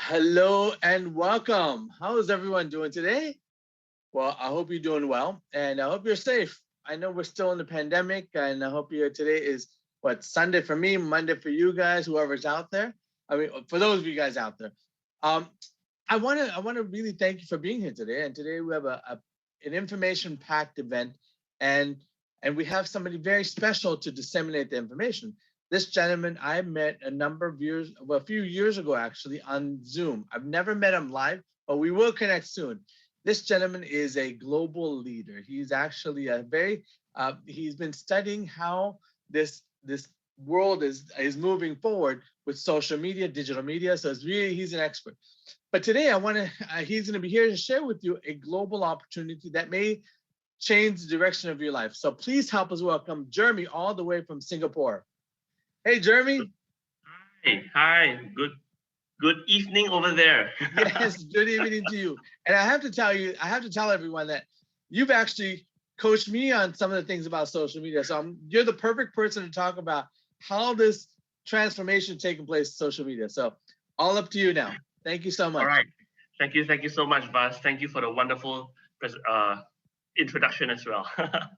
Hello and welcome. How is everyone doing today? Well, I hope you're doing well and I hope you're safe. I know we're still in the pandemic and I hope today is Sunday for me, Monday for you guys, whoever's out there. I mean, for those of you guys out there. Um, I want to really thank you for being here today. And today we have an information-packed event, and we have somebody very special to disseminate the information. This gentleman I met a few years ago actually on Zoom. I've never met him live, but we will connect soon. This gentleman is a global leader. He's actually he's been studying how this world is moving forward with social media, digital media. So he's an expert. But today he's going to be here to share with you a global opportunity that may change the direction of your life. So please help us welcome Jeremy all the way from Singapore. Hey, Jeremy. Hi. Good evening over there. Yes, good evening to you. And I have to tell everyone that you've actually coached me on some of the things about social media. So you're the perfect person to talk about how this transformation taking place in social media. So all up to you now. Thank you so much. All right. Thank you so much, Vas. Thank you for the wonderful introduction as well.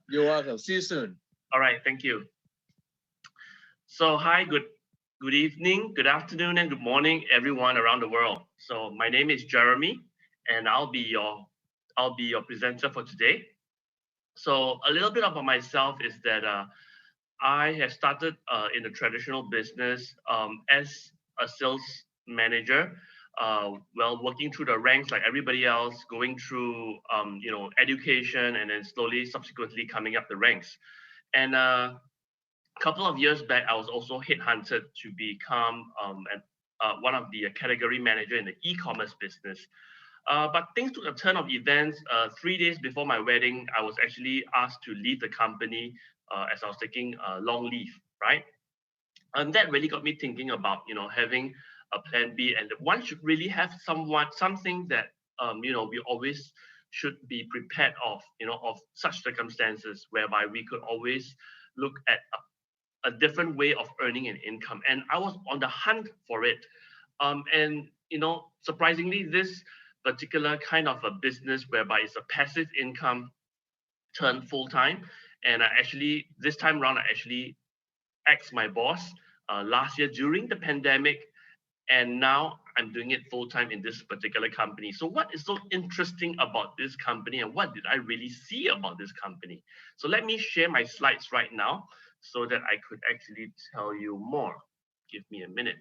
You're welcome. See you soon. All right. Thank you. So hi, good evening, good afternoon, and good morning, everyone around the world. So my name is Jeremy, and I'll be your presenter for today. So a little bit about myself is that I have started in the traditional business as a sales manager. Working through the ranks like everybody else, going through education, and then slowly, subsequently coming up the ranks. And a couple of years back, I was also headhunted to become one of the category manager in the e-commerce business. But things took a turn of events. 3 days before my wedding, I was actually asked to leave the company as I was taking long leave, right? And that really got me thinking about, having a plan B, and one should really have something that, we always should be prepared of such circumstances whereby we could always look at a different way of earning an income. And I was on the hunt for it. And, surprisingly, this particular kind of a business whereby it's a passive income turned full time. And this time around, I actually asked my boss last year during the pandemic, and now I'm doing it full time in this particular company. So what is so interesting about this company, and what did I really see about this company? So let me share my slides right now so that I could actually tell you more. Give me a minute.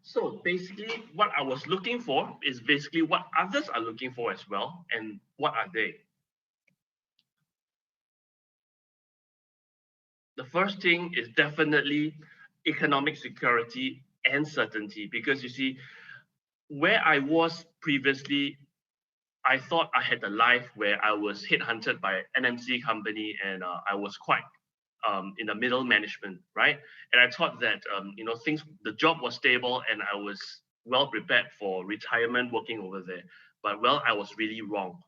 So basically, what I was looking for is basically what others are looking for as well. And what are they? The first thing is definitely economic security and certainty, because you see, where I was previously, I thought I had a life where I was headhunted by an NMC company, and I was quite in the middle management, right? And I thought that the job was stable, and I was well prepared for retirement working over there. But I was really wrong.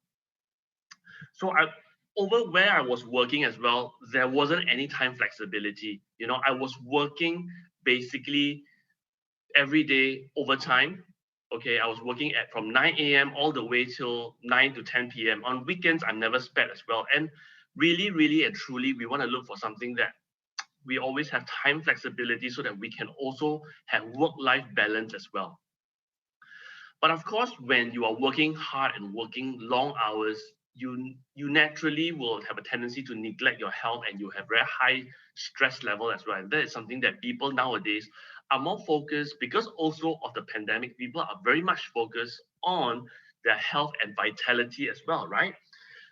So over where I was working as well, there wasn't any time flexibility. I was working basically every day overtime. Okay, I was working from 9 a.m. all the way till 9 to 10 p.m. On weekends, I'm never spared as well. And really, really and truly, we want to look for something that we always have time flexibility so that we can also have work-life balance as well. But of course, when you are working hard and working long hours, you naturally will have a tendency to neglect your health, and you have very high stress level as well. And that is something that people nowadays are more focused, because also of the pandemic, people are very much focused on their health and vitality as well, right?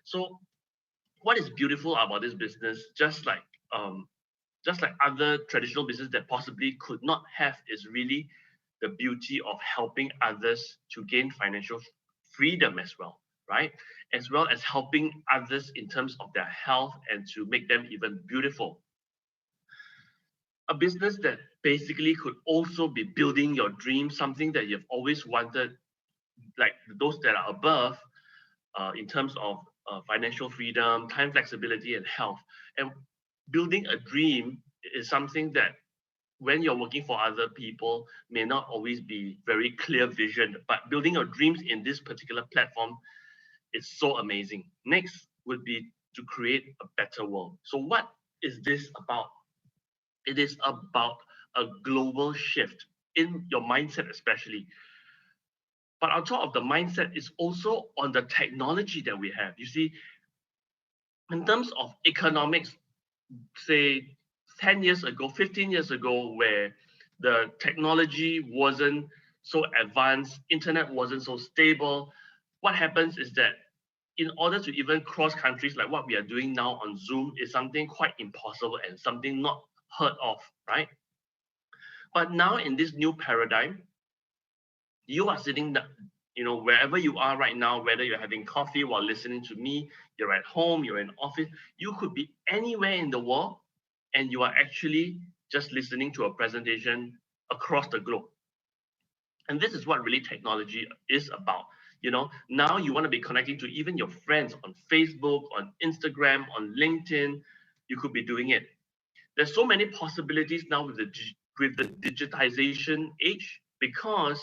So what is beautiful about this business, just like other traditional business that possibly could not have, is really the beauty of helping others to gain financial freedom as well, right? As well as helping others in terms of their health and to make them even beautiful. A business that basically could also be building your dream, something that you've always wanted like those that are above in terms of financial freedom, time flexibility, and health. And building a dream is something that when you're working for other people may not always be very clear vision, but building your dreams in this particular platform is so amazing. Next would be to create a better world. So what is this about? It is about a global shift in your mindset, especially. But on top of the mindset is also on the technology that we have. You see, in terms of economics, say 10 years ago, 15 years ago, where the technology wasn't so advanced, internet wasn't so stable, what happens is that in order to even cross countries like what we are doing now on Zoom is something quite impossible and something not heard of, right? But now in this new paradigm, you are sitting, wherever you are right now, whether you're having coffee while listening to me, you're at home, you're in office, you could be anywhere in the world, and you are actually just listening to a presentation across the globe. And this is what really technology is about. Now you want to be connecting to even your friends on Facebook, on Instagram, on LinkedIn. You could be doing it. There's so many possibilities now with the digitization age, because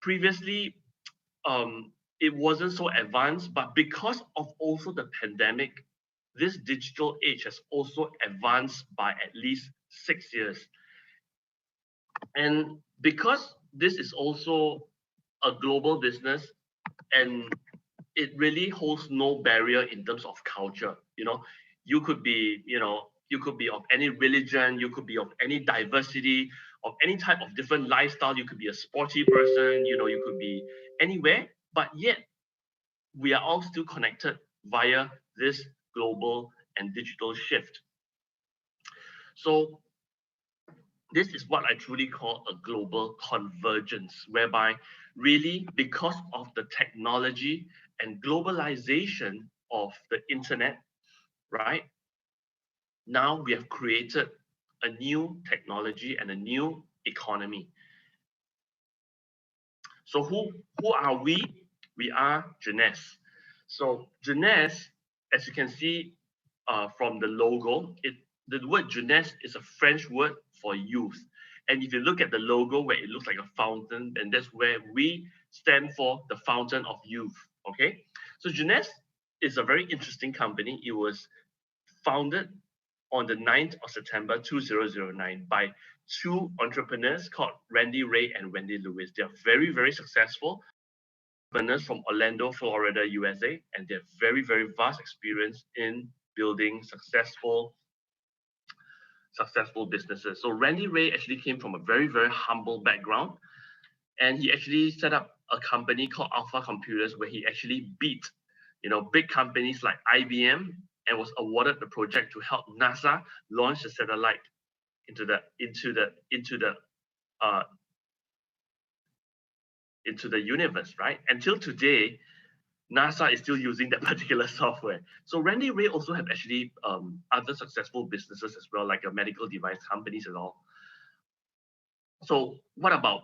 previously it wasn't so advanced, but because of also the pandemic, this digital age has also advanced by at least 6 years. And because this is also a global business, and it really holds no barrier in terms of culture. You could be, you could be of any religion, you could be of any diversity, of any type of different lifestyle. You could be a sporty person, you could be anywhere, but yet we are all still connected via this global and digital shift. So this is what I truly call a global convergence, whereby really because of the technology and globalization of the internet, right? Now we have created a new technology and a new economy. So who are we? We are Jeunesse. So Jeunesse, as you can see from the logo, the word Jeunesse is a French word for youth. And if you look at the logo where it looks like a fountain, then that's where we stand for, the fountain of youth. Okay. So Jeunesse is a very interesting company. It was founded on the 9th of September 2009 by two entrepreneurs called Randy Ray and Wendy Lewis. They are very, very successful entrepreneurs from Orlando, Florida, USA, and they have very, very vast experience in building successful businesses. So Randy Ray actually came from a very, very humble background, and he actually set up a company called Alpha Computers, where he actually beat, big companies like IBM, and was awarded the project to help NASA launch the satellite into the universe, right? Until today, NASA is still using that particular software. So Randy Ray also have actually other successful businesses as well, like medical device companies and all. So what about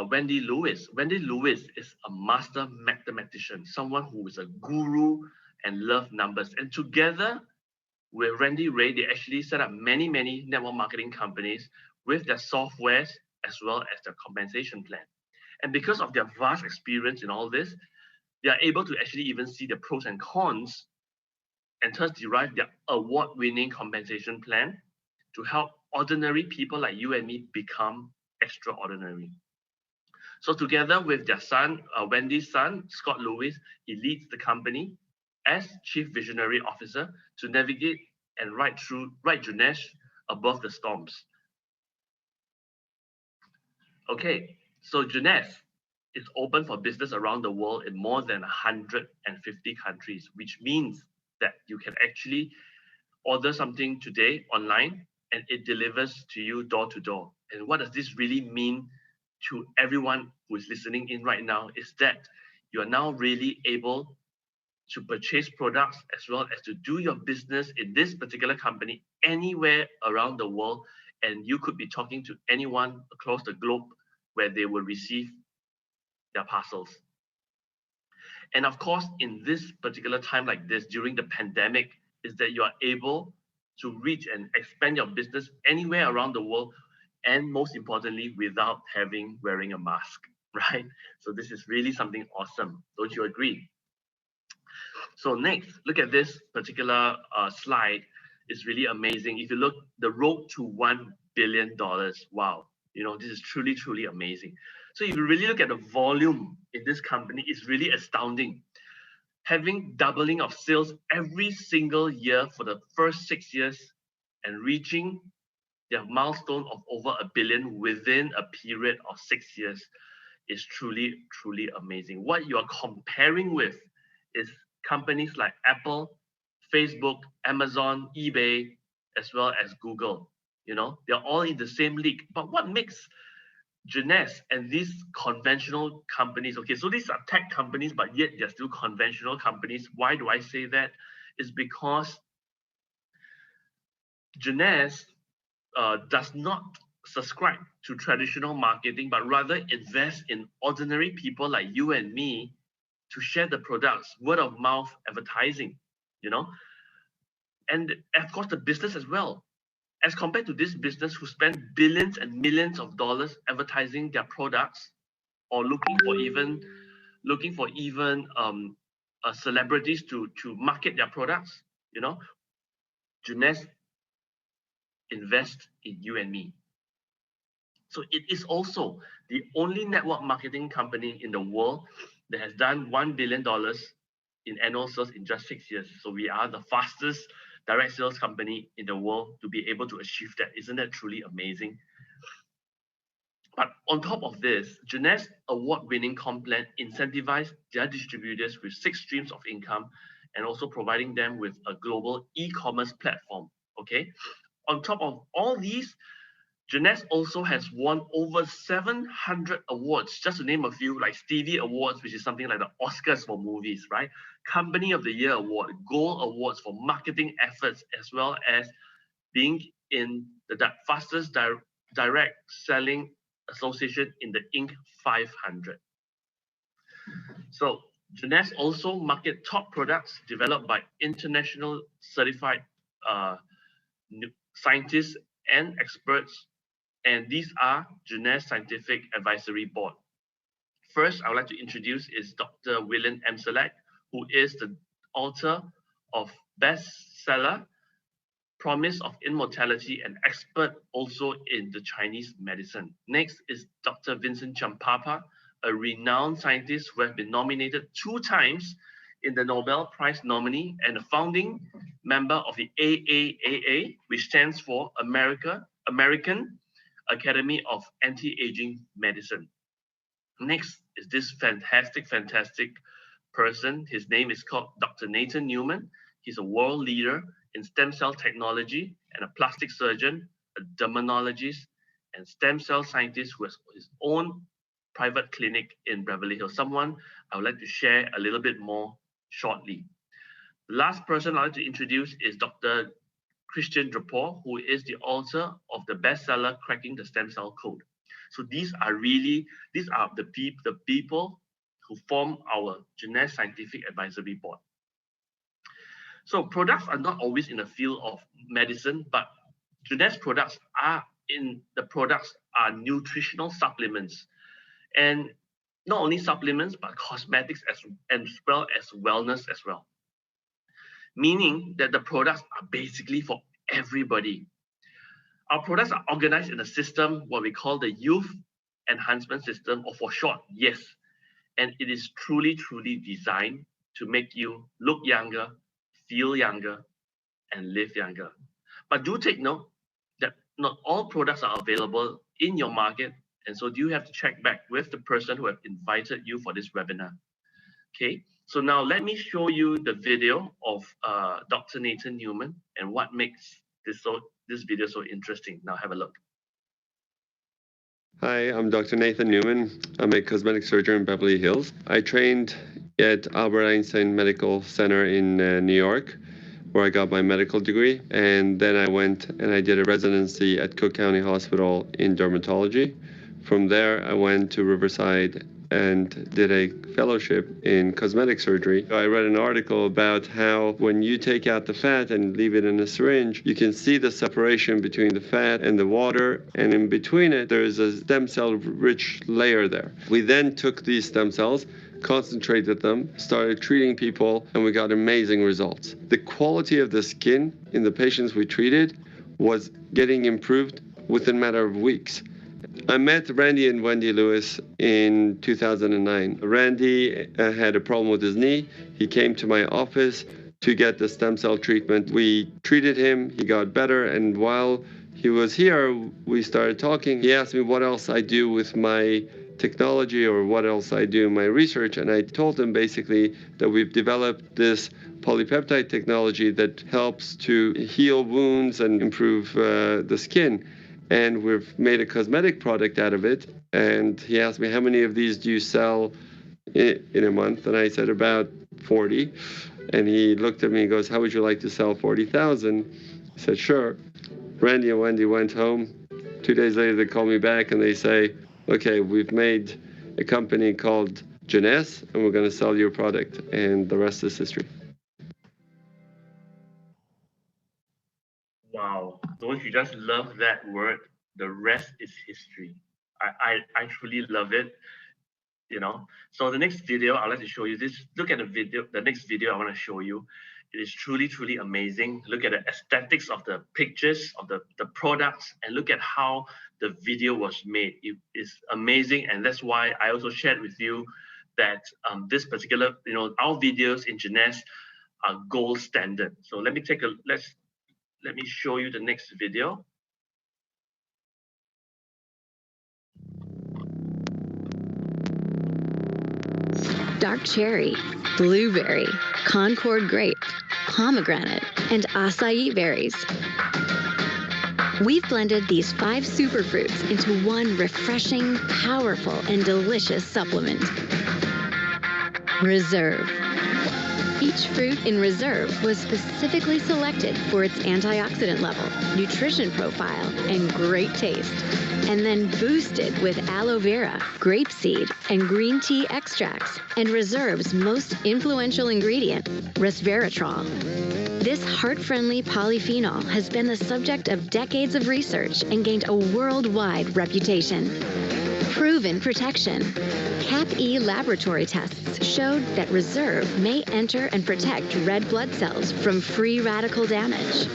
Wendy Lewis? Wendy Lewis is a master mathematician, someone who is a guru and love numbers. And together with Randy Ray, they actually set up many, many network marketing companies with their softwares as well as their compensation plan. And because of their vast experience in all this, they are able to actually even see the pros and cons and thus derive their award-winning compensation plan to help ordinary people like you and me become extraordinary. So together with their son, Wendy's son, Scott Lewis, he leads the company as Chief Visionary Officer to navigate and ride Jeunesse above the storms. Okay, so Jeunesse is open for business around the world in more than 150 countries, which means that you can actually order something today online and it delivers to you door to door. And what does this really mean to everyone who is listening in right now is that you are now really able to purchase products as well as to do your business in this particular company anywhere around the world. And you could be talking to anyone across the globe where they will receive their parcels. And of course, in this particular time like this, during the pandemic, is that you are able to reach and expand your business anywhere around the world, and most importantly, without wearing a mask, right? So this is really something awesome. Don't you agree? So next, look at this particular slide. It's really amazing. If you look, the road to $1 billion, wow, this is truly, truly amazing. So if you really look at the volume in this company, it's really astounding. Having doubling of sales every single year for the first 6 years and reaching their milestone of over $1 billion within a period of 6 years is truly, truly amazing. What you are comparing with is companies like Apple, Facebook, Amazon, eBay, as well as Google. They're all in the same league. But what makes Jeunesse and these conventional companies, okay, so these are tech companies, but yet they're still conventional companies. Why do I say that? It's because Jeunesse does not subscribe to traditional marketing, but rather invest in ordinary people like you and me to share the products, word of mouth advertising, and of course the business as well. As compared to this business who spend billions and millions of dollars advertising their products, or looking for even celebrities to market their products, Jeunesse invest in you and me. So it is also the only network marketing company in the world that has done $1 billion in annual sales in just 6 years. So we are the fastest direct sales company in the world to be able to achieve that. Isn't that truly amazing? But on top of this, Jeunesse award-winning comp plan incentivized their distributors with 6 streams of income and also providing them with a global e-commerce platform. Okay. On top of all these, Jeunesse also has won over 700 awards, just to name a few, like Stevie Awards, which is something like the Oscars for movies, right? Company of the Year Award, Gold Awards for marketing efforts, as well as being in the fastest direct selling association in the Inc. 500. So Jeunesse also market top products developed by international certified scientists and experts, and these are Jeunesse Scientific Advisory Board. First, I would like to introduce is Dr. William Emselek, who is the author of bestseller Promise of Immortality and expert also in the Chinese medicine. Next is Dr. Vincent Champapa, a renowned scientist who has been nominated 2 times in the Nobel Prize nominee and a founding member of the AAAA, which stands for American Academy of Anti-Aging Medicine. Next is this fantastic person. His name is called Dr. Nathan Newman. He's a world leader in stem cell technology and a plastic surgeon, a dermatologist, and stem cell scientist who has his own private clinic in Beverly Hills. Someone I would like to share a little bit more shortly. The last person I'd like to introduce is Dr. Christian Drapeau, who is the author of the bestseller Cracking the Stem Cell Code. So these are the people who form our Jeunesse Scientific Advisory Board. So products are not always in the field of medicine, but Jeunesse products are nutritional supplements, and not only supplements, but cosmetics as well as wellness as well. Meaning that the products are basically for everybody. Our products are organized in a system, what we call the Youth Enhancement System, or for short, YES. And it is truly, truly designed to make you look younger, feel younger, and live younger. But do take note that not all products are available in your market, and so you have to check back with the person who have invited you for this webinar. Okay, so now let me show you the video of Dr. Nathan Newman and what makes this video so interesting. Now have a look. Hi, I'm Dr. Nathan Newman. I'm a cosmetic surgeon in Beverly Hills. I trained at Albert Einstein Medical Center in New York, where I got my medical degree. And then I went and I did a residency at Cook County Hospital in dermatology. From there, I went to Riverside and did a fellowship in cosmetic surgery. I read an article about how when you take out the fat and leave it in a syringe, you can see the separation between the fat and the water, and in between it, there is a stem cell-rich layer there. We then took these stem cells, concentrated them, started treating people, and we got amazing results. The quality of the skin in the patients we treated was getting improved within a matter of weeks. I met Randy and Wendy Lewis in 2009. Randy had a problem with his knee. He came to my office to get the stem cell treatment. We treated him, he got better, and while he was here, we started talking. He asked me what else I do with my technology or what else I do in my research, and I told him basically that we've developed this polypeptide technology that helps to heal wounds and improve the skin. And we've made a cosmetic product out of it. And he asked me, how many of these do you sell in a month? And I said, about 40. And he looked at me and goes, how would you like to sell 40,000? I said, sure. Randy and Wendy went home. 2 days later, they call me back and they say, okay, we've made a company called Jeunesse, and we're going to sell your product. And the rest is history. Wow, don't you just love that word? The rest is history. I truly love it. You know, so the next video I'd like to show you this. Look at the video, the next video I want to show you. It is truly, truly amazing. Look at the aesthetics of the pictures of the products, and look at how the video was made. It is amazing, and that's why I also shared with you that this particular, our videos in Jeunesse are gold standard. So let me let me show you the next video. Dark cherry, blueberry, Concord grape, pomegranate, and acai berries. We've blended these 5 superfruits into one refreshing, powerful, and delicious supplement. Reserve. Each fruit in Reserve was specifically selected for its antioxidant level, nutrition profile, and great taste, and then boosted with aloe vera, grapeseed, and green tea extracts, and Reserve's most influential ingredient, resveratrol. This heart-friendly polyphenol has been the subject of decades of research and gained a worldwide reputation. Proven protection. CAP-E laboratory tests showed that Reserve may enter and protect red blood cells from free radical damage.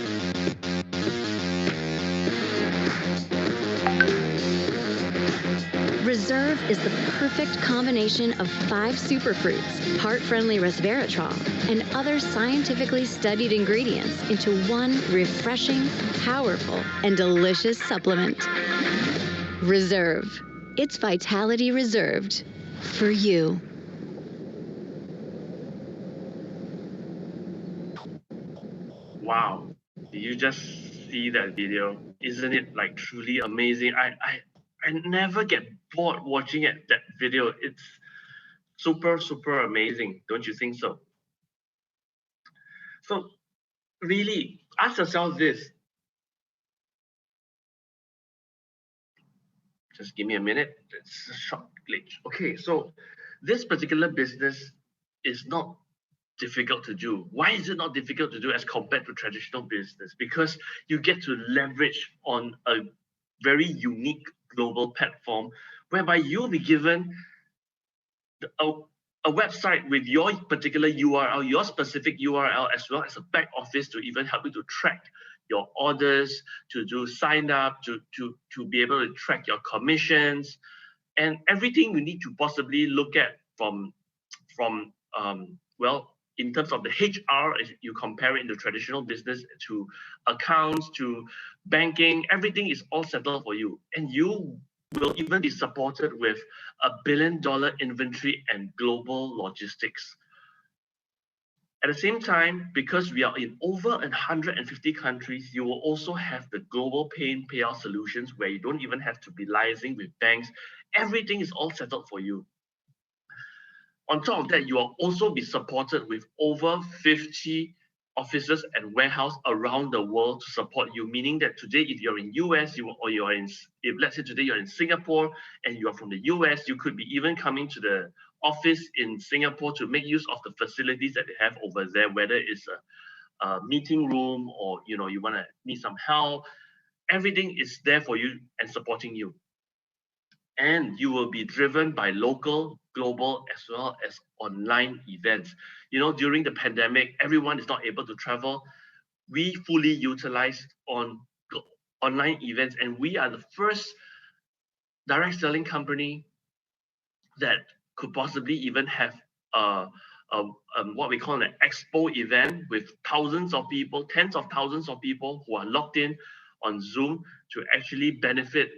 Reserve is the perfect combination of 5 superfruits, heart-friendly resveratrol, and other scientifically studied ingredients into one refreshing, powerful, and delicious supplement. Reserve. It's vitality reserved for you. Wow, did you just see that video? Isn't it like truly amazing? I never get bored watching that video. It's super, super amazing. Don't you think so? So really ask yourself this. Just give me a minute. It's a short glitch. Okay, so this particular business is not difficult to do. Why is it not difficult to do as compared to traditional business? Because you get to leverage on a very unique global platform whereby you'll be given a website with your particular URL, your specific URL, as well as a back office to even help you to track your orders, to do sign up, to be able to track your commissions, and everything you need to possibly look at from well, in terms of the HR, if you compare it in the traditional business to accounts, to banking, everything is all settled for you. And you will even be supported with $1 billion inventory and global logistics. At the same time, because we are in over 150 countries, you will also have the global pay and payout solutions where you don't even have to be liaising with banks. Everything is all settled for you. On top of that, you will also be supported with over 50 offices and warehouse around the world to support you. Meaning that today, if you're in US, if let's say today you're in Singapore and you are from the US, you could be even coming to the office in Singapore to make use of the facilities that they have over there, whether it's a meeting room or you want to need some help. Everything is there for you and supporting you. And you will be driven by local, global, as well as online events. During the pandemic, everyone is not able to travel. We fully utilized on online events, and we are the first direct selling company that could possibly even have what we call an expo event with thousands of people, tens of thousands of people who are logged in on Zoom to actually benefit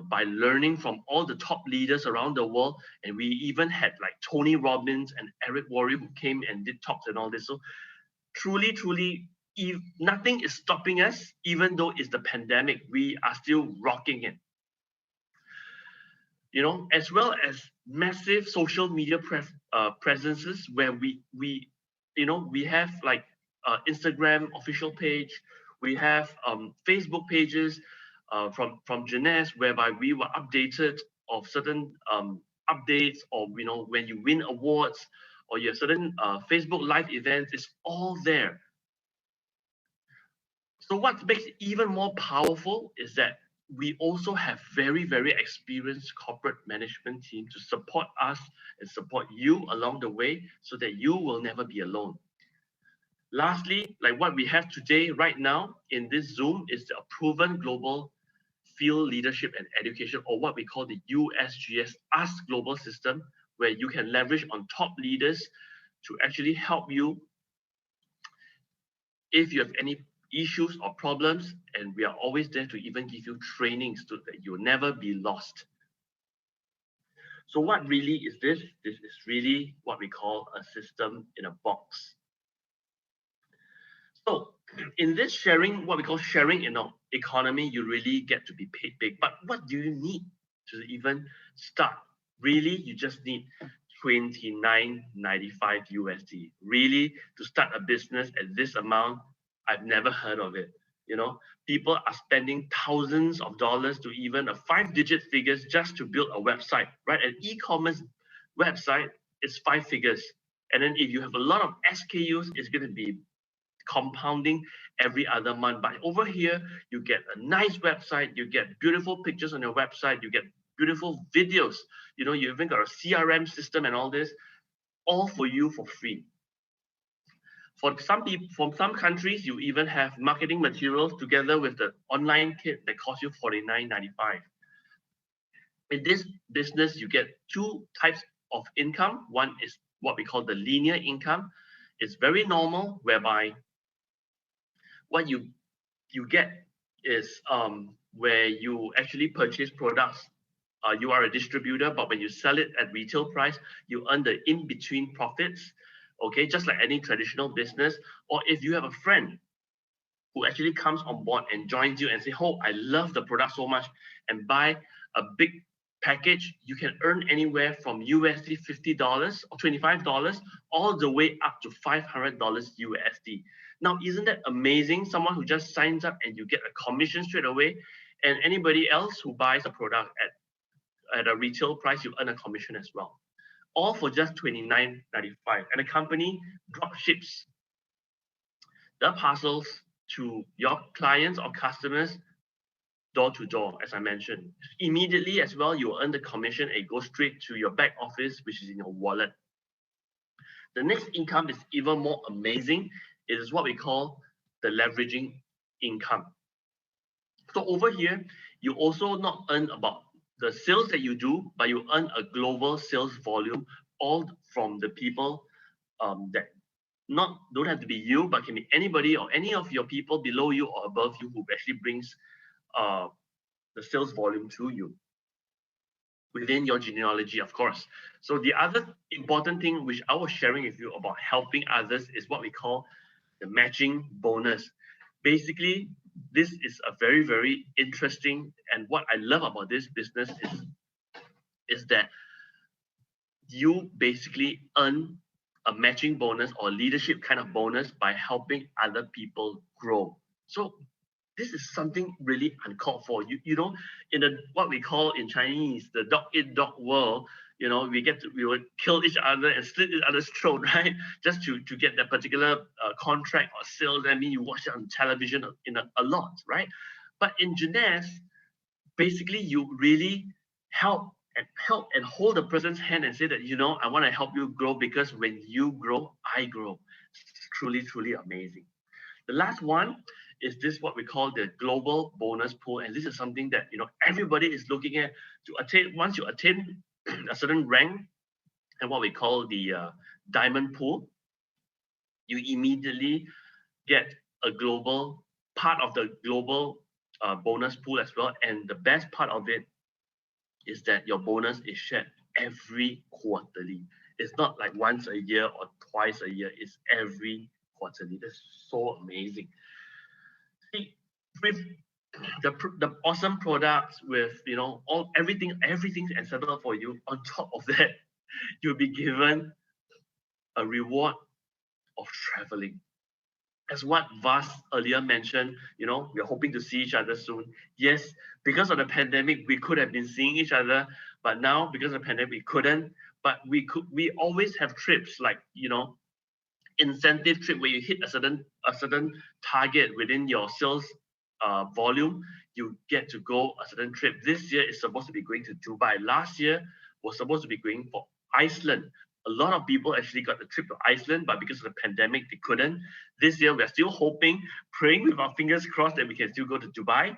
by learning from all the top leaders around the world. And we even had like Tony Robbins and Eric Worre who came and did talks and all this. So truly, nothing is stopping us. Even though it's the pandemic, we are still rocking it. As well as massive social media presences where we have like Instagram official page, we have Facebook pages from Jeunesse, whereby we were updated of certain updates, or when you win awards or you have certain Facebook live events, it's all there. So what makes it even more powerful is that we also have very, very experienced corporate management team to support us and support you along the way so that you will never be alone. Lastly, like what we have today, right now in this Zoom, is the proven global field leadership and education, or what we call the USGS Ask Global system, where you can leverage on top leaders to actually help you if you have any issues or problems, and we are always there to even give you trainings so that you'll never be lost. So what really is this? This is really what we call a system in a box. So in this sharing, what we call sharing in our economy, you really get to be paid big. But what do you need to even start? Really, you just need $29.95 USD. Really, to start a business at this amount, I've never heard of it. People are spending thousands of dollars to even a 5-digit figures just to build a website, right? An e-commerce website is 5 figures. And then if you have a lot of SKUs, it's going to be compounding every other month. But over here, you get a nice website, you get beautiful pictures on your website, you get beautiful videos. You even got a CRM system and all this, all for you for free. For some people, from some countries, you even have marketing materials together with the online kit that costs you $49.95. In this business, you get 2 types of income. One is what we call the linear income. It's very normal, whereby what you get is where you actually purchase products. You are a distributor, but when you sell it at retail price, you earn the in-between profits. Okay, just like any traditional business. Or if you have a friend who actually comes on board and joins you and say, oh, I love the product so much, and buy a big package, you can earn anywhere from USD $50 or $25 all the way up to $500 USD. Now, isn't that amazing? Someone who just signs up and you get a commission straight away, and anybody else who buys a product at a retail price, you earn a commission as well. All for just $29.95. And the company drop ships the parcels to your clients or customers door to door, as I mentioned. Immediately as well, you earn the commission. It goes straight to your back office, which is in your wallet. The next income is even more amazing. It is what we call the leveraging income. So over here, you also not earn about the sales that you do, but you earn a global sales volume, all from the people that don't have to be you, but can be anybody or any of your people below you or above you who actually brings the sales volume to you within your genealogy, of course. So the other important thing which I was sharing with you about helping others is what we call the matching bonus. Basically, this is a very, very interesting, and what I love about this business is that you basically earn a matching bonus or leadership kind of bonus by helping other people grow. So this is something really uncalled for. You know, in the what we call in Chinese the dog eat dog world, you know, we will kill each other and slit each other's throat, right? Just to get that particular contract or sales. I mean, you watch it on television a lot, right? But in Jeunesse, basically you really help and hold the person's hand and say that, you know, I want to help you grow, because when you grow, I grow. It's truly amazing. The last one is this, what we call the global bonus pool, and this is something that, you know, everybody is looking at to attain. Once you attain a certain rank and what we call the diamond pool, you immediately get a global part of the global bonus pool as well. And the best part of it is that your bonus is shared every quarterly. It's not like once a year or twice a year. It's every quarterly. That's so amazing. See, with the awesome products, with, you know, everything's acceptable for you. On top of that, you'll be given a reward of traveling. As what Vas earlier mentioned, you know, we're hoping to see each other soon. Yes, because of the pandemic, we could have been seeing each other, but now because of the pandemic, we couldn't. But we always have trips, like, you know, incentive trip where you hit a certain target within your sales volume, you get to go a certain trip. This year is supposed to be going to Dubai. Last year was supposed to be going for Iceland. A lot of people actually got the trip to Iceland, but because of the pandemic, they couldn't. This year, we're still hoping, praying with our fingers crossed that we can still go to Dubai.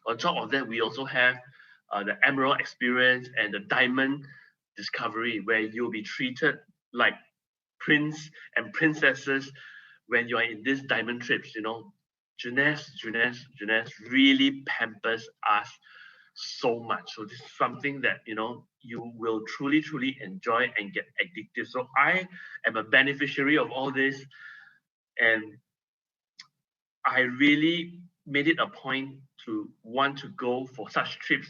On top of that, we also have the Emerald experience and the Diamond discovery, where you'll be treated like prince and princesses when you are in these diamond trips. You know, Jeunesse really pampers us so much. So this is something that, you know, you will truly enjoy and get addictive. So I am a beneficiary of all this, and I really made it a point to want to go for such trips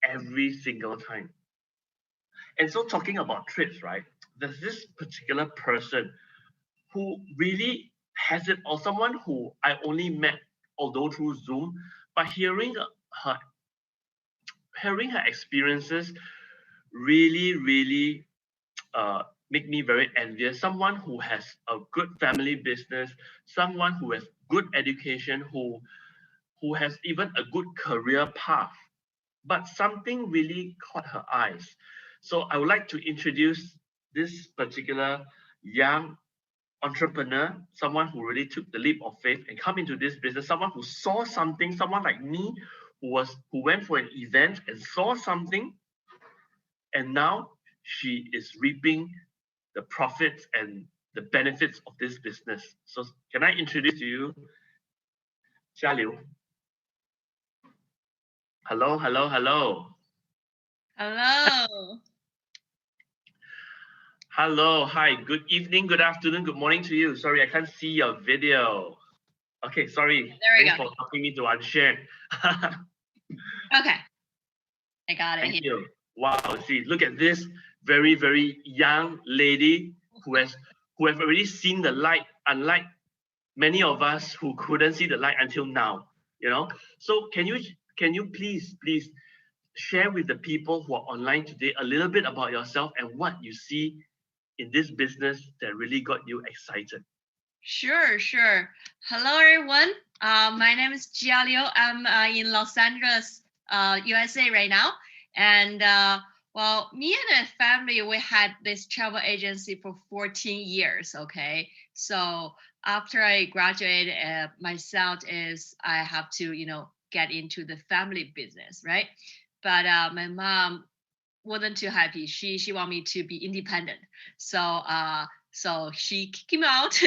every single time. And so, talking about trips, right, there's this particular person who really has it, or someone who I only met, although through Zoom, but hearing her experiences really make me very envious. Someone who has a good family business, someone who has good education, who has even a good career path, but something really caught her eyes. So I would like to introduce this particular young entrepreneur, someone who really took the leap of faith and come into this business, someone who saw something, someone like me who went for an event and saw something, and now she is reaping the profits and the benefits of this business. So can I introduce to you Jia Liu? Hello. Hello, hi, good evening, good afternoon, good morning to you. Sorry, I can't see your video. Okay, sorry. There we Thanks go. for helping me to unshare. Okay, I got it. Thank you. Wow, see, look at this very young lady who have already seen the light, unlike many of us who couldn't see the light until now. You know, so can you please share with the people who are online today a little bit about yourself and what you see in this business that really got you excited? Sure. Hello, everyone. My name is Jia Liu. I'm in Los Angeles, USA right now. And well, me and my family, we had this travel agency for 14 years, okay? So after I graduated, myself I have to, you know, get into the family business, right? But my mom wasn't too happy. She wanted me to be independent. So she kicked me out,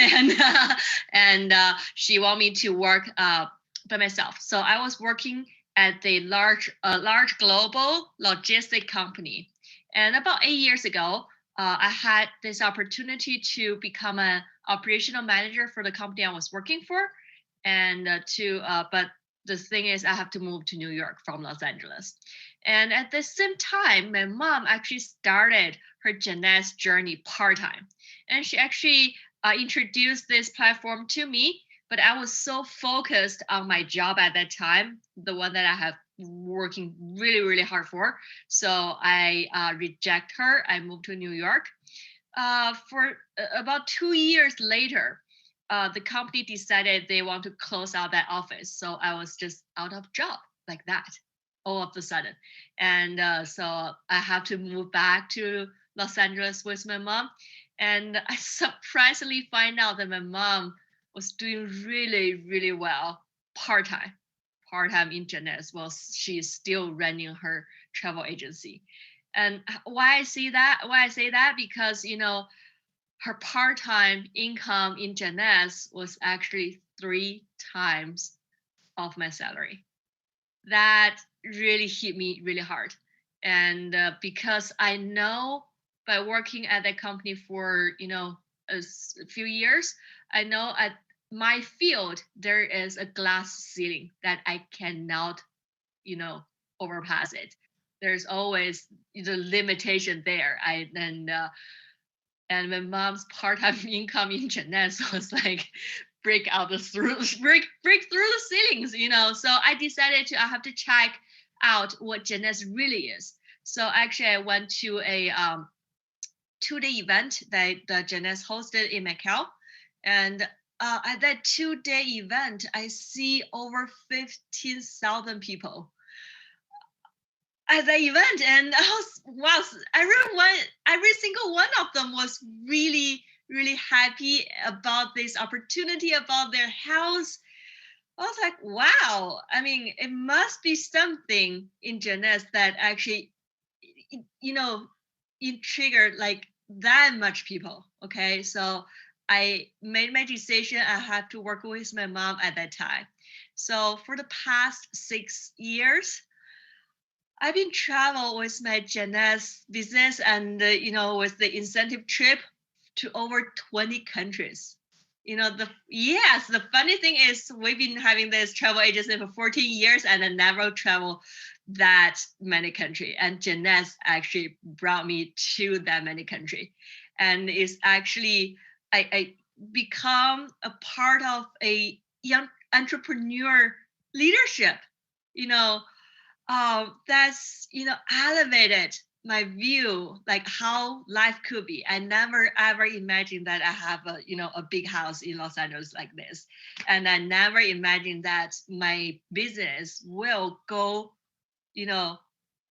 and she wanted me to work by myself. So I was working at a large global logistic company. And about 8 years ago, I had this opportunity to become an operational manager for the company I was working for, and but the thing is I have to move to New York from Los Angeles. And at the same time, my mom actually started her genetics journey part-time. And she actually introduced this platform to me, but I was so focused on my job at that time, the one that I have working really, really hard for. So I reject her. I moved to New York. For about 2 years later, the company decided they want to close out that office. So I was just out of job like that, all of a sudden. And so I have to move back to Los Angeles with my mom. And I surprisingly find out that my mom was doing really, really well part-time in genetics while she's still running her travel agency. And why I say that, because, you know, her part-time income in genetics was actually 3 times of my salary. That really hit me really hard. And because I know by working at that company for, you know, a few years, I know at my field, there is a glass ceiling that I cannot, you know, overpass it. There's always the limitation there. And my mom's part-time income in genetics was like break through the ceilings, you know. So I decided I have to check out what genetics really is. So actually I went to a 2-day event that the genetics hosted in Macau. And at that 2-day event, I see over 15,000 people at the event, and every single one of them was really, really happy about this opportunity, about their health. I was like, wow, I mean, it must be something in genetics that actually, you know, it triggered like that much people. Okay, so I made my decision. I had to work with my mom at that time. So for the past 6 years, I've been travel with my genetics business and, you know, with the incentive trip to over 20 countries. You know, the funny thing is we've been having this travel agency for 14 years and I never traveled that many countries. And genetics actually brought me to that many countries. And it's actually, I become a part of a young entrepreneur leadership, you know, that's, you know, elevated my view, like how life could be. I never ever imagined that I have a, you know, a big house in Los Angeles like this. And I never imagined that my business will go, you know,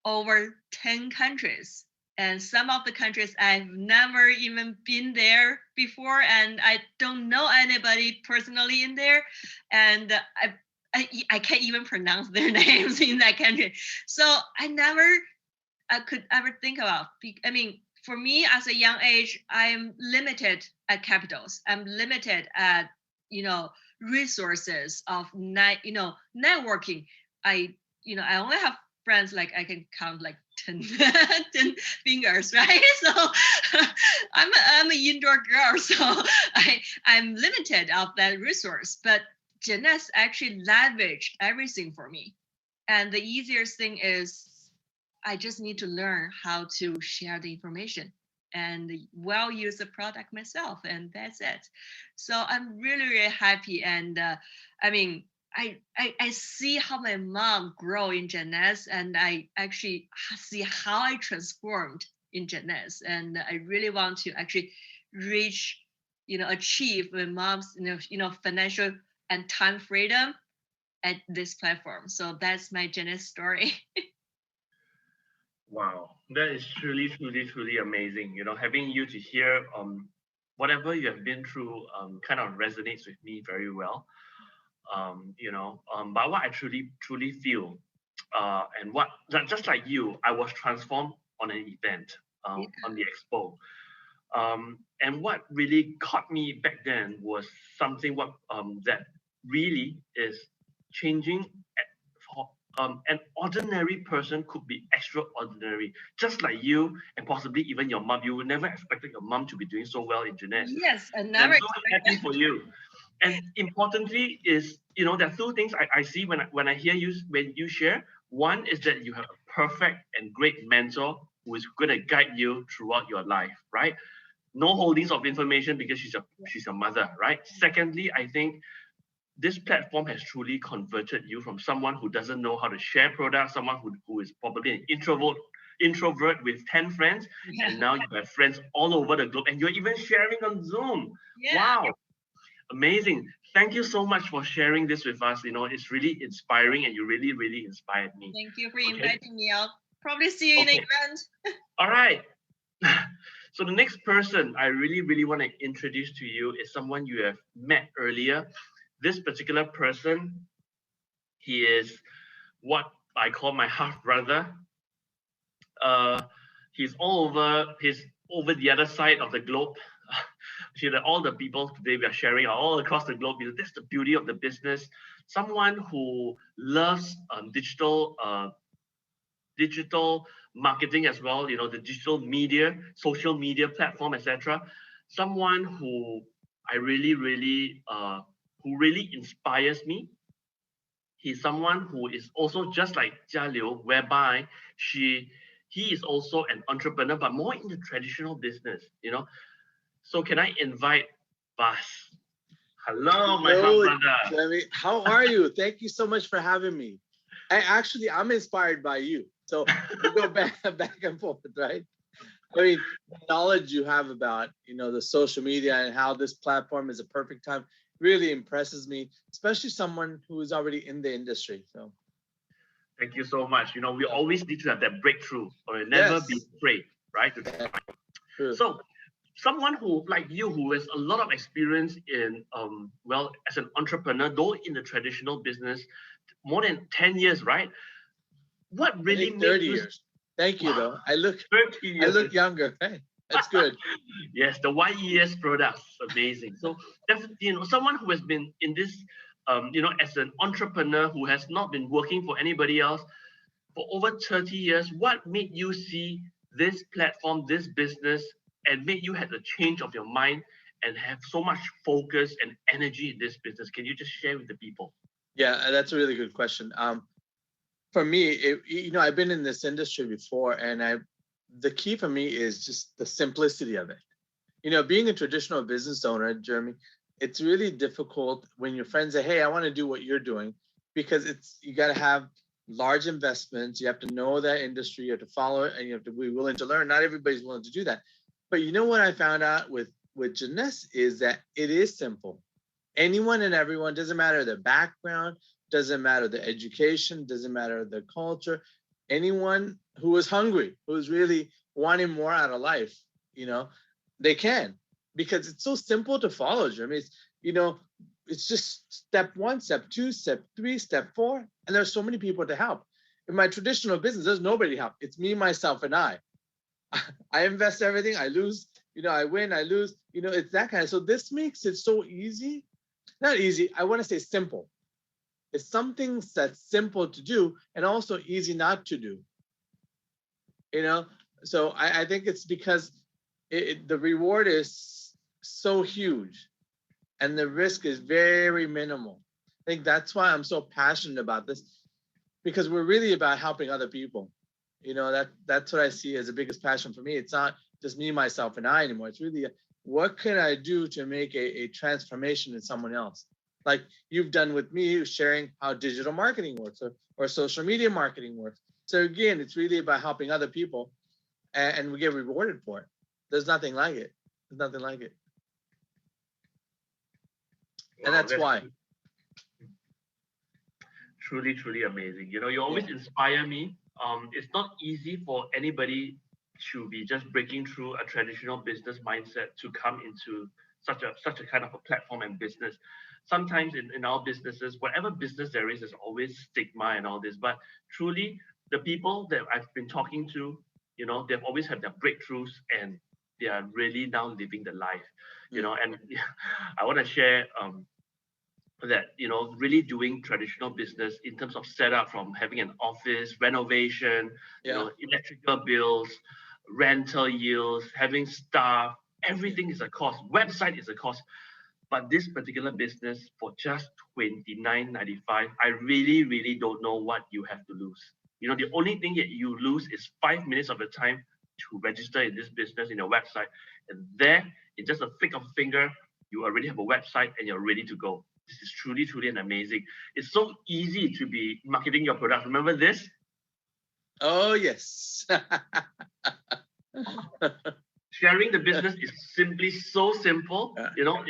over 10 countries. And some of the countries I've never even been there before, and I don't know anybody personally in there. And I can't even pronounce their names in that country. So I never could ever think about. I mean, for me as a young age, I'm limited at capitals. I'm limited at, you know, resources of networking. I only have friends like I can count like 10 fingers, right? So I'm an indoor girl, so I'm limited of that resource. But genetics actually leveraged everything for me. And the easiest thing is I just need to learn how to share the information and well use the product myself, and that's it. So I'm really, really happy. And I mean, I see how my mom grow in genetics, and I actually see how I transformed in genetics. And I really want to actually reach, you know, achieve my mom's, financial and time freedom at this platform. So that's my genetics story. Wow, that is truly, truly, truly amazing. You know, having you to hear whatever you have been through kind of resonates with me very well. But what I truly, truly feel, and what just like you, I was transformed on an event on the expo. And what really caught me back then was something that really is changing. For an ordinary person could be extraordinary, just like you and possibly even your mom. You would never expected your mom to be doing so well in genetics. Yes, I And never I'm so happy for you. And importantly is, there are two things I see when I hear you when you share. One is that you have a perfect and great mentor who is going to guide you throughout your life, right? No holdings of information because she's a mother, right? Secondly, I think this platform has truly converted you from someone who doesn't know how to share products, someone who is probably an introvert with 10 friends, and now you have friends all over the globe, and you're even sharing on Zoom. Yeah. Wow, amazing. Thank you so much for sharing this with us. It's really inspiring, and you really, really inspired me. Thank you for inviting me. I'll probably see you in the event. All right. So the next person I really, really want to introduce to you is someone you have met earlier. This particular person, he is what I call my half brother. He's over the other side of the globe. All the people today we are sharing are all across the globe. That's the beauty of the business. Someone who loves digital marketing as well, the digital media, social media platform, etc. Someone who I really, who really inspires me. He's someone who is also just like Jia Liu, whereby he is also an entrepreneur, but more in the traditional business, So can I invite Vas? Hello, my brother. Jeremy, how are you? Thank you so much for having me. I'm inspired by you. So we go back and forth, right? I mean, the knowledge you have about, the social media and how this platform is a perfect time really impresses me, especially someone who is already in the industry. So thank you so much. We always need to have that breakthrough or never be afraid, right? True. So someone who, like you, who has a lot of experience in, as an entrepreneur, though in the traditional business, more than 10 years, right? What really made 30 years. Thank you, though. I look younger, right? That's good. Yes, the YES products, amazing. So definitely, someone who has been in this, as an entrepreneur who has not been working for anybody else for over 30 years, what made you see this platform, this business, and made you have a change of your mind and have so much focus and energy in this business? Can you just share with the people? Yeah, that's a really good question. For me, I've been in this industry before, and the key for me is just the simplicity of it. Being a traditional business owner, Jeremy, it's really difficult when your friends say, "Hey, I want to do what you're doing," because you got to have large investments. You have to know that industry, you have to follow it, and you have to be willing to learn. Not everybody's willing to do that. But what I found out with Jeunesse is that it is simple. Anyone and everyone, doesn't matter their background, doesn't matter the education, doesn't matter the culture. Anyone who is hungry, who is really wanting more out of life, they can, because it's so simple to follow, Jeremy. It's just step 1, step 2, step 3, step 4, and there's so many people to help. In my traditional business, there's nobody to help. It's me, myself, and I. I invest everything, I lose, I win, I lose, it's that kind of. So this makes it so easy. Not easy, I want to say simple. It's something that's simple to do and also easy not to do. So I think it's because the reward is so huge and the risk is very minimal. I think that's why I'm so passionate about this, because we're really about helping other people. That's what I see as the biggest passion for me. It's not just me, myself, and I anymore. It's really, what can I do to make a transformation in someone else? Like you've done with me, sharing how digital marketing works or social media marketing works. So again, it's really about helping other people, and we get rewarded for it. There's nothing like it. There's nothing like it. And that's why. Truly, truly amazing. You always inspire me. It's not easy for anybody to be just breaking through a traditional business mindset to come into such a kind of a platform and business. Sometimes in our businesses, whatever business there is, there's always stigma and all this. But truly, the people that I've been talking to, they've always had their breakthroughs and they are really now living the life. And I want to share that, really doing traditional business in terms of setup, from having an office, renovation, electrical bills, rental yields, having staff, everything is a cost. Website is a cost. But this particular business for just $29.95, I really don't know what you have to lose. You know, the only thing that you lose is 5 minutes of your time to register in this business in your website. And there, in just a flick of a finger, you already have a website and you're ready to go. This is truly an amazing. It's so easy to be marketing your product. Remember this? Oh, yes. Sharing the business is simply so simple. Yeah. You know,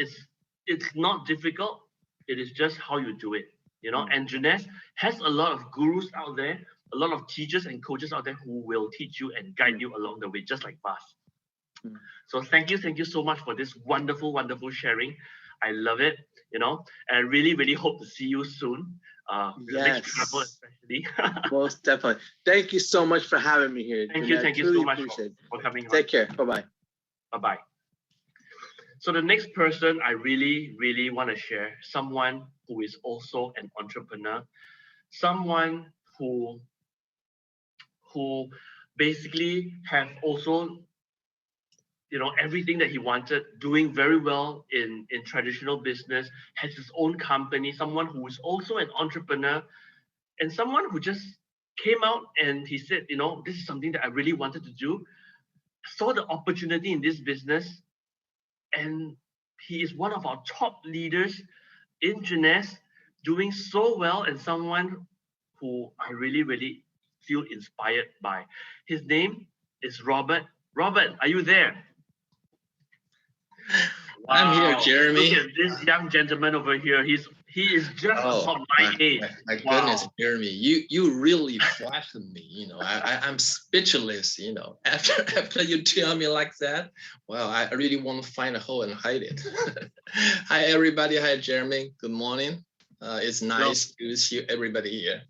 it's not difficult. It is just how you do it. You know, and Jeunesse has a lot of gurus out there, a lot of teachers and coaches out there who will teach you and guide you along the way, just like Vas. So thank you so much for this wonderful sharing. I love it, you know, and I really hope to see you soon. Yes. Next travel especially. Most definitely. Thank you so much for having me here. Thank Jeanette. you so much Appreciate it. for coming on. Take care. Bye-bye. Bye-bye. So the next person I really want to share, someone who is also an entrepreneur, someone who basically have also, you know, everything that he wanted, doing very well in traditional business, has his own company, someone who is also an entrepreneur, and someone who just came out and he said, you know, this is something that I really wanted to do, saw the opportunity in this business, and he is one of our top leaders in Jeunesse, doing so well, and someone who I really feel inspired by. His name is Robert. Robert, are you there? Wow. I'm here, Jeremy. Look at this young gentleman over here. He is just about my age. My goodness, Jeremy, you really flattered me. You know, I'm speechless. You know, after you tell me like that, well, I really want to find a hole and hide it. Hi, everybody. Hi, Jeremy. Good morning. It's nice to see everybody here.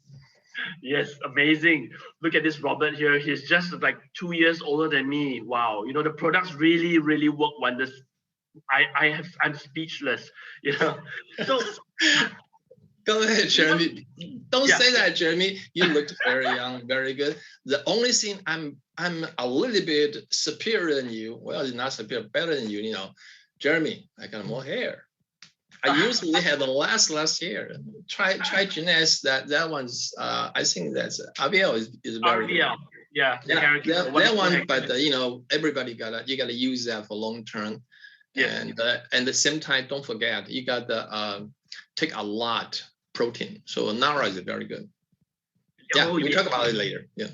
Yes, amazing. Look at this Robert here. He's just like 2 years older than me. Wow. You know, the products really work wonders. I'm speechless, you know. So go ahead, Jeremy. Don't say that, Jeremy. You looked very young, very good. The only thing I'm a little bit superior than you. Well, it's not superior, better than you, you know. Jeremy, I got more hair. I usually have the last hair. Try Jeunesse. That one's I think that's Aviel is very good. Yeah, that one. But you know, everybody gotta use that for long term. And at the same time, don't forget you got to take a lot protein. So Nara is very good. Yeah, we'll talk about it later. Yeah.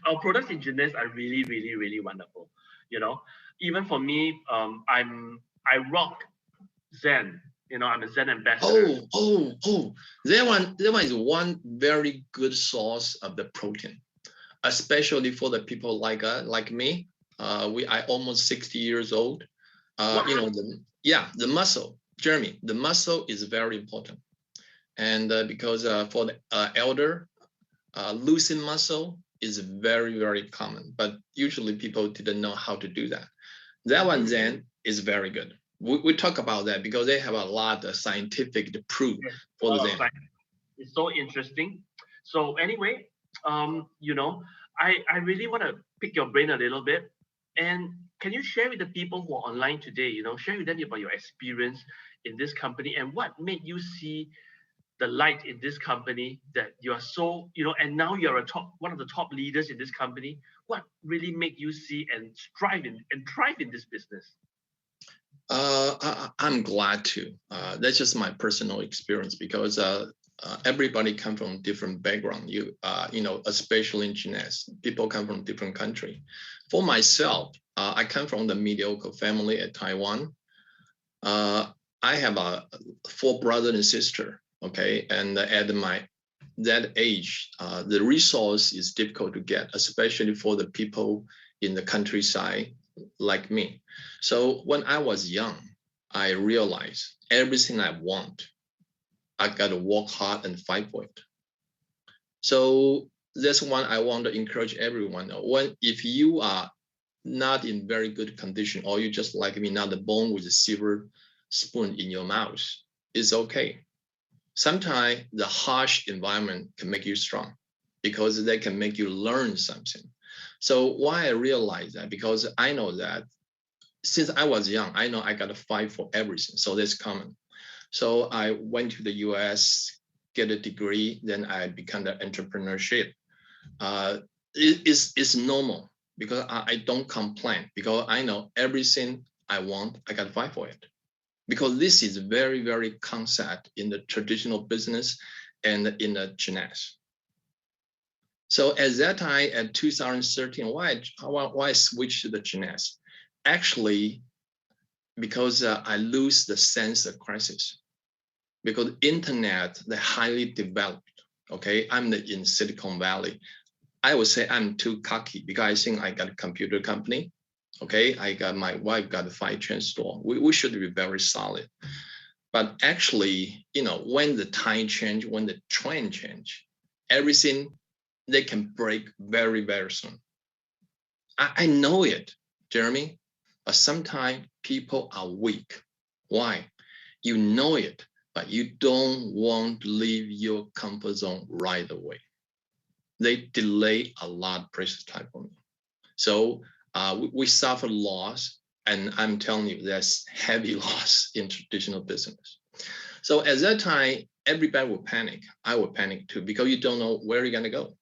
Our products in Jeunesse are really wonderful. You know, even for me, I rock Zen. You know, I'm a Zen ambassador. Oh. That one is one very good source of the protein, especially for the people like me. I almost 60 years old. You know, the muscle, Jeremy, the muscle is very important. And because for the elder, losing muscle is very common, but usually people didn't know how to do that. That one then is very good. We talk about that because they have a lot of scientific proof for the Zen. It's so interesting. So anyway, you know, I really want to pick your brain a little bit. And can you share with the people who are online today, you know, share with them about your experience in this company and what made you see the light in this company that you are so, you know, and now you're one of the top leaders in this company. What really made you see and thrive in this business? I'm glad to. That's just my personal experience because everybody come from different background. You know, especially in Jeunesse, people come from different country. For myself, I come from the mediocre family at Taiwan. I have 4 brothers and sisters. Okay, and at that age, the resource is difficult to get, especially for the people in the countryside like me. So when I was young, I realized everything I want, I got to work hard and fight for it. So that's one I want to encourage everyone. If you are not in very good condition, or you just like me, not born with a silver spoon in your mouth, it's okay. Sometimes the harsh environment can make you strong because they can make you learn something. So why I realize that, because I know that since I was young, I know I got to fight for everything. So that's common. So I went to the US, get a degree, then I become the entrepreneurship. It's normal because I don't complain because I know everything I want, I got to fight for it. Because this is very, very concept in the traditional business and in the genetics. So at that time, at 2013, why switch to the genetics? Actually, because I lose the sense of crisis. Because internet, they're highly developed. Okay, I'm in Silicon Valley. I would say I'm too cocky because I think I got a computer company. Okay, I got my wife got a 5-chain store. We should be very solid. But actually, when the time change, when the trend change, everything they can break very, very soon. I know it, Jeremy, but sometimes people are weak. Why? You know it, but you don't want to leave your comfort zone right away. They delay a lot precious time for me. So we suffer loss, and I'm telling you, there's heavy loss in traditional business. So at that time, everybody will panic. I will panic too, because you don't know where you're gonna go.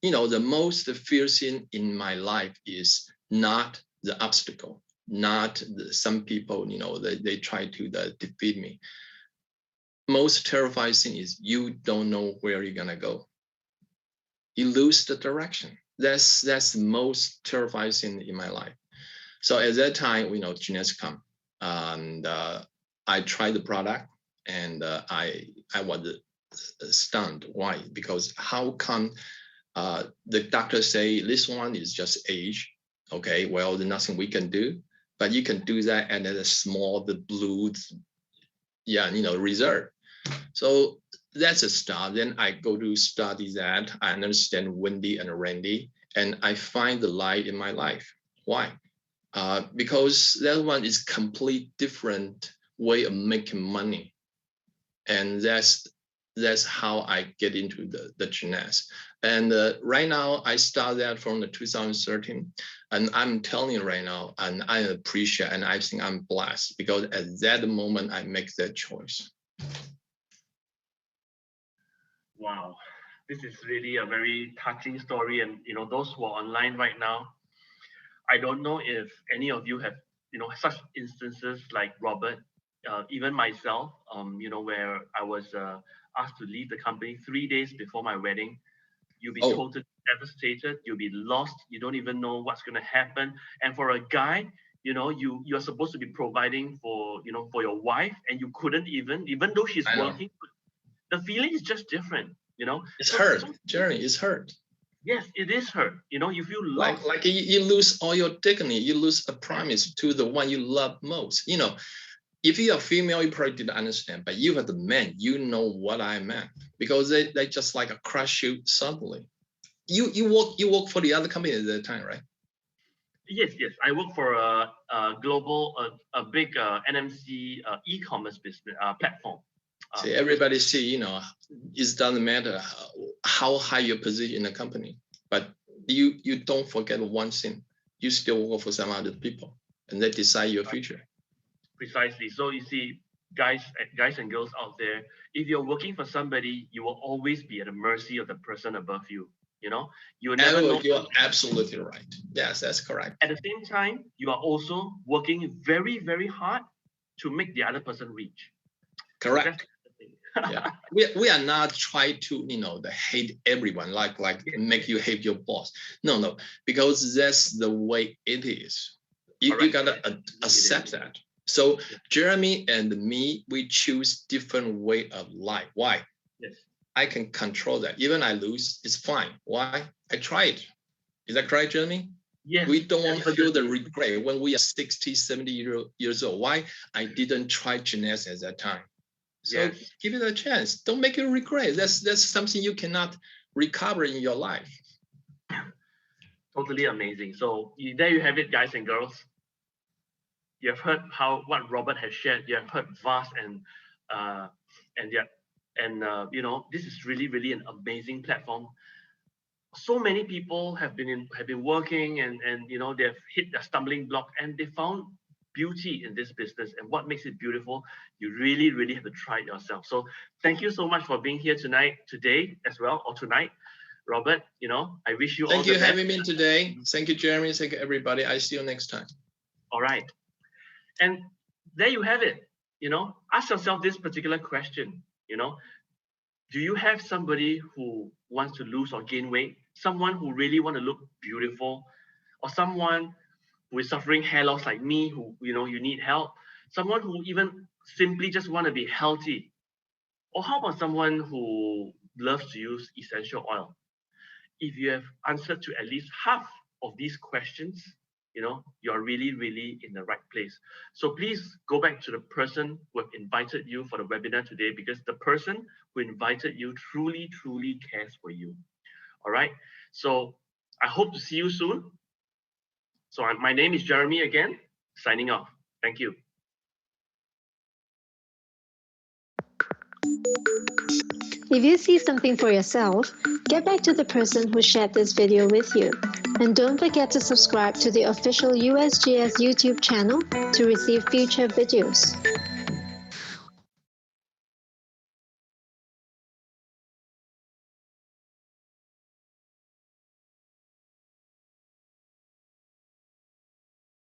The most fear thing in my life is not the obstacle, not some people, they try to defeat me. Most terrifying thing is you don't know where you're gonna go. You lose the direction. That's the most terrifying thing in my life. So at that time, genetics come, and I tried the product, and I was stunned. Why? Because how come the doctor say this one is just age? Okay, well, there's nothing we can do, but you can do that, and then a small, the blue, reserve. So that's a start. Then I go to study that. I understand Wendy and Randy, and I find the light in my life. Why? Because that one is complete different way of making money, and that's how I get into the genetics. And right now, I started that from the 2013, and I'm telling you right now, and I appreciate, and I think I'm blessed because at that moment I make that choice. Wow, this is really a very touching story. And those who are online right now, I don't know if any of you have such instances like Robert, even myself, where I was asked to leave the company 3 days before my wedding. You'll be totally devastated. You'll be lost. You don't even know what's going to happen. And for a guy, you're supposed to be providing for your wife, and you couldn't even though she's working. The feeling is just different, It's hurt, Jeremy. It's hurt. Yes, it is hurt. You feel lost. Like you lose all your dignity. You lose a promise to the one you love most. If you're a female, you probably didn't understand, but you are the man, you know what I meant, because they just like a crush you suddenly. You work for the other company at that time, right? Yes. I work for a global, a big NMC e-commerce business platform. See, everybody see, it doesn't matter how high your position in the company, but you don't forget one thing. You still work for some other people, and they decide your future. Precisely. So you see, guys and girls out there, if you're working for somebody, you will always be at the mercy of the person above you. You never know. You're absolutely right. Yes, that's correct. At the same time, you are also working very, very hard to make the other person reach. Correct. Yeah. We are not trying to hate everyone, like make you hate your boss. No, because that's the way it is. You gotta accept that. So Jeremy and me, we choose different way of life. Why? Yes. I can control that. Even I lose, it's fine. Why? I tried. Is that correct, Jeremy? Yes. We don't want to feel the regret when we are 60, 70 years old. Why? I didn't try genetics at that time. So give it a chance. Don't make it regret. That's something you cannot recover in your life. Totally amazing. So there you have it, guys and girls. You have heard what Robert has shared. You have heard Vas this is really, really an amazing platform. so many people have been working and they've hit their stumbling block and they found beauty in this business. And what makes it beautiful, you really have to try it yourself. So thank you so much for being here today as well, or tonight, Robert. I wish you all the best. Thank you for having me today. Thank you, Jeremy. Thank you, everybody. I see you next time. All right. And there you have it. Ask yourself this particular question. Do you have somebody who wants to lose or gain weight? Someone who really want to look beautiful? Or someone who is suffering hair loss like me, who, you need help? Someone who even simply just want to be healthy? Or how about someone who loves to use essential oil? If you have answered to at least half of these questions, you're really in the right place. So please go back to the person who have invited you for the webinar today, because the person who invited you truly cares for you. All right. So I hope to see you soon. So my name is Jeremy again, signing off. Thank you. If you see something for yourself, get back to the person who shared this video with you. And don't forget to subscribe to the official USGS YouTube channel to receive future videos.